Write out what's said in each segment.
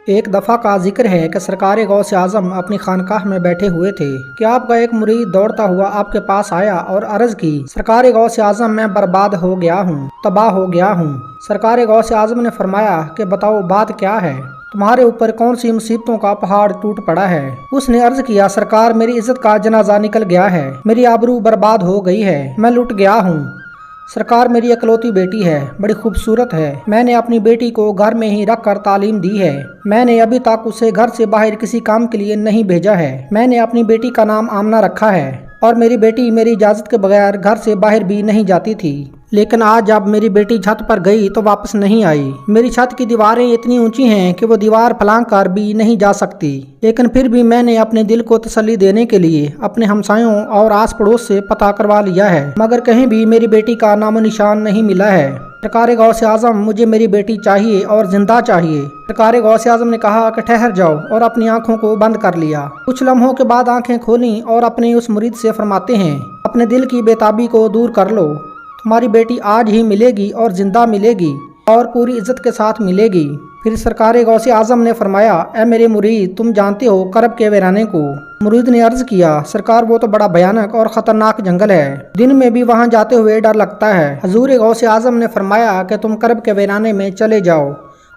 ایک دفعہ کا ذکر ہے کہ سرکار غوث اعظم اپنی خانقاہ میں بیٹھے ہوئے تھے کہ آپ کا ایک مرید دوڑتا ہوا آپ کے پاس آیا اور عرض کی، سرکار غوث اعظم میں برباد ہو گیا ہوں، تباہ ہو گیا ہوں۔ سرکار غوث اعظم نے فرمایا کہ بتاؤ بات کیا ہے، تمہارے اوپر کون سی مصیبتوں کا پہاڑ ٹوٹ پڑا ہے؟ اس نے عرض کیا، سرکار میری عزت کا جنازہ نکل گیا ہے، میری آبرو برباد ہو گئی ہے، میں لٹ گیا ہوں۔ سرکار میری اکلوتی بیٹی ہے، بڑی خوبصورت ہے، میں نے اپنی بیٹی کو گھر میں ہی رکھ کر تعلیم دی ہے، میں نے ابھی تک اسے گھر سے باہر کسی کام کے لیے نہیں بھیجا ہے، میں نے اپنی بیٹی کا نام آمنہ رکھا ہے اور میری بیٹی میری اجازت کے بغیر گھر سے باہر بھی نہیں جاتی تھی، لیکن آج جب میری بیٹی چھت پر گئی تو واپس نہیں آئی۔ میری چھت کی دیواریں اتنی اونچی ہیں کہ وہ دیوار پھلانگ کر بھی نہیں جا سکتی، لیکن پھر بھی میں نے اپنے دل کو تسلی دینے کے لیے اپنے ہمسایوں اور آس پڑوس سے پتہ کروا لیا ہے، مگر کہیں بھی میری بیٹی کا نام و نشان نہیں ملا ہے۔ سرکار غوث اعظم مجھے میری بیٹی چاہیے اور زندہ چاہیے۔ سرکار غوث اعظم نے کہا کہ ٹھہر جاؤ اور اپنی آنکھوں کو بند کر لیا۔ کچھ لمحوں کے بعد آنکھیں کھولیں اور اپنے اس مرید سے فرماتے ہیں، اپنے دل کی بے تابی کو دور کر لو، تمہاری بیٹی آج ہی ملے گی اور زندہ ملے گی اور پوری عزت کے ساتھ ملے گی۔ پھر سرکار غوث اعظم نے فرمایا، اے میرے مرید، تم جانتے ہو کرب کے ویرانے کو؟ مرید نے عرض کیا، سرکار وہ تو بڑا بھیانک اور خطرناک جنگل ہے، دن میں بھی وہاں جاتے ہوئے ڈر لگتا ہے۔ حضور غوث اعظم نے فرمایا کہ تم کرب کے ویرانے میں چلے جاؤ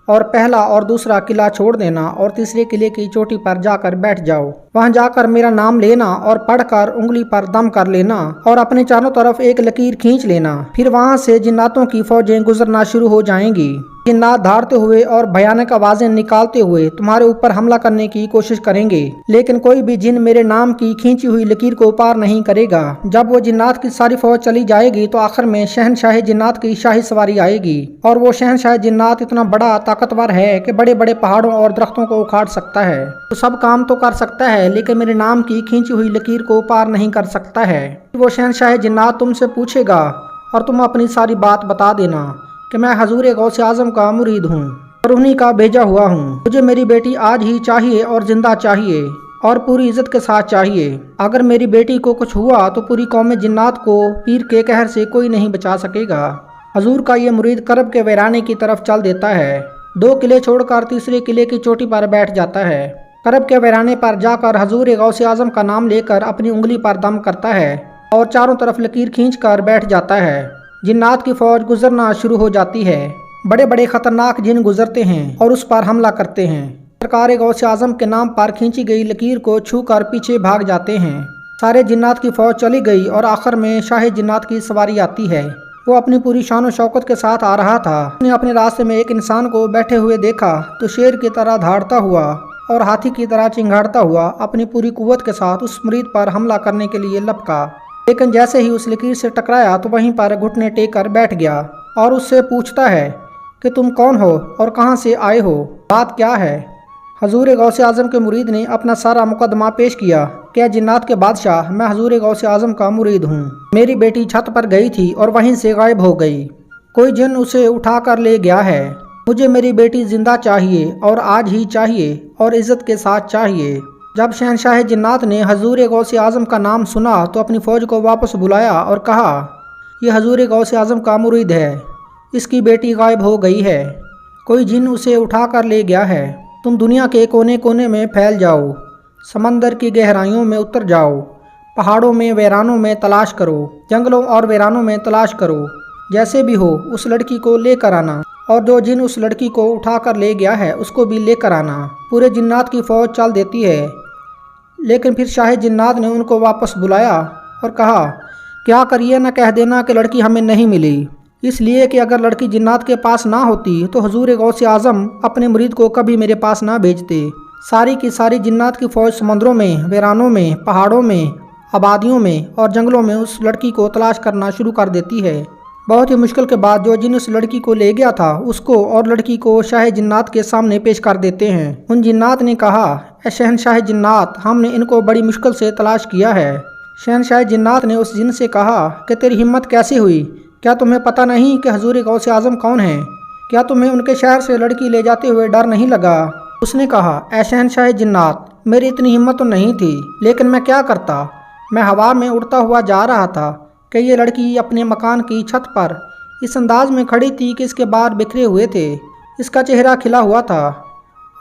اور پہلا اور دوسرا قلعہ چھوڑ دینا اور تیسرے قلعے کی چوٹی پر جا کر بیٹھ جاؤ، وہاں جا کر میرا نام لینا اور پڑھ کر انگلی پر دم کر لینا اور اپنے چاروں طرف ایک لکیر کھینچ لینا، پھر وہاں سے جناتوں کی فوجیں گزرنا شروع ہو جائیں گی۔ جنات دھاڑتے ہوئے اور بھیانک آوازیں نکالتے ہوئے تمہارے اوپر حملہ کرنے کی کوشش کریں گے، لیکن کوئی بھی جن میرے نام کی کھینچی ہوئی لکیر کو پار نہیں کرے گا۔ جب وہ جنات کی ساری فوج چلی جائے گی تو آخر میں شہنشاہ جنات کی شاہی سواری آئے گی، اور وہ شہنشاہ جنات اتنا بڑا طاقتور ہے کہ بڑے بڑے پہاڑوں اور درختوں کو اکھاڑ سکتا ہے، تو سب کام تو کر سکتا ہے لیکن میرے نام کی کھینچی ہوئی لکیر کو پار نہیں کر سکتا ہے۔ وہ شہنشاہ جنات تم سے پوچھے گا اور تم اپنی ساری بات بتا دینا کہ میں حضور غوث اعظم کا مرید ہوں اور انہی کا بھیجا ہوا ہوں، مجھے میری بیٹی آج ہی چاہیے اور زندہ چاہیے اور پوری عزت کے ساتھ چاہیے۔ اگر میری بیٹی کو کچھ ہوا تو پوری قوم جنات کو پیر کے قہر سے کوئی نہیں بچا سکے گا۔ حضور کا یہ مرید کرب کے ویرانے کی طرف چل دیتا ہے، 2 قلعے چھوڑ کر تیسرے قلعے کی چوٹی پر بیٹھ جاتا ہے، کرب کے ویرانے پر جا کر حضور غوث اعظم کا نام لے کر اپنی انگلی پر دم کرتا ہے اور چاروں طرف لکیر کھینچ کر بیٹھ جاتا ہے۔ جنات کی فوج گزرنا شروع ہو جاتی ہے، بڑے بڑے خطرناک جن گزرتے ہیں اور اس پر حملہ کرتے ہیں، سرکار غوث اعظم کے نام پر کھینچی گئی لکیر کو چھو کر پیچھے بھاگ جاتے ہیں۔ سارے جنات کی فوج چلی گئی اور آخر میں شاہ جنات کی سواری آتی ہے، وہ اپنی پوری شان و شوکت کے ساتھ آ رہا تھا۔ اس نے اپنے راستے میں ایک انسان کو بیٹھے ہوئے دیکھا تو شیر کی طرح دھاڑتا ہوا اور ہاتھی کی طرح چنگھاڑتا ہوا اپنی پوری قوت کے ساتھ اس مرید پر حملہ کرنے کے لیے لپکا، لیکن جیسے ہی اس لکیر سے ٹکرایا تو وہیں پر گھٹنے ٹیک کر بیٹھ گیا اور اس سے پوچھتا ہے کہ تم کون ہو اور کہاں سے آئے ہو، بات کیا ہے؟ حضور غوث اعظم کے مرید نے اپنا سارا مقدمہ پیش کیا کہ جنات کے بادشاہ، میں حضور غوث اعظم کا مرید ہوں، میری بیٹی چھت پر گئی تھی اور وہیں سے غائب ہو گئی، کوئی جن اسے اٹھا کر لے گیا ہے، مجھے میری بیٹی زندہ چاہیے اور آج ہی چاہیے اور عزت کے ساتھ چاہیے۔ جب شہنشاہ جنات نے حضور غوث اعظم کا نام سنا تو اپنی فوج کو واپس بلایا اور کہا، یہ حضور غوث اعظم کا مرید ہے، اس کی بیٹی غائب ہو گئی ہے، کوئی جن اسے اٹھا کر لے گیا ہے، تم دنیا کے کونے کونے میں پھیل جاؤ، سمندر کی گہرائیوں میں اتر جاؤ، پہاڑوں میں ویرانوں میں تلاش کرو، جنگلوں اور ویرانوں میں تلاش کرو، جیسے بھی ہو اس لڑکی کو لے کر آنا، اور جو جن اس لڑکی کو اٹھا کر لے گیا ہے اس کو بھی لے کر آنا۔ پورے جنات کی فوج چل دیتی ہے، لیکن پھر شاہ جنات نے ان کو واپس بلایا اور کہا، کیا کریے نہ کہہ دینا کہ لڑکی ہمیں نہیں ملی، اس لیے کہ اگر لڑکی جنات کے پاس نہ ہوتی تو حضور غوث اعظم اپنے مرید کو کبھی میرے پاس نہ بھیجتے۔ ساری کی ساری جنات کی فوج سمندروں میں، ویرانوں میں، پہاڑوں میں، آبادیوں میں اور جنگلوں میں اس لڑکی کو تلاش کرنا شروع کر دیتی ہے۔ بہت ہی مشکل کے بعد جو جن اس لڑکی کو لے گیا تھا اس کو اور لڑکی کو شاہ جنات کے سامنے پیش کر دیتے ہیں۔ ان جنات نے کہا، اے شہنشاہ جنات، ہم نے ان کو بڑی مشکل سے تلاش کیا ہے۔ شہنشاہ جنات نے اس جن سے کہا کہ تیری ہمت کیسی ہوئی، کیا تمہیں پتہ نہیں کہ حضور غوث اعظم کون ہیں؟ کیا تمہیں ان کے شہر سے لڑکی لے جاتے ہوئے ڈر نہیں لگا؟ اس نے کہا، اے شہنشاہ جنات، میری اتنی ہمت تو نہیں تھی، لیکن میں کیا کرتا، میں ہوا میں اڑتا ہوا جا رہا تھا کہ یہ لڑکی اپنے مکان کی چھت پر اس انداز میں کھڑی تھی کہ اس کے بال بکھرے ہوئے تھے، اس کا چہرہ کھلا ہوا تھا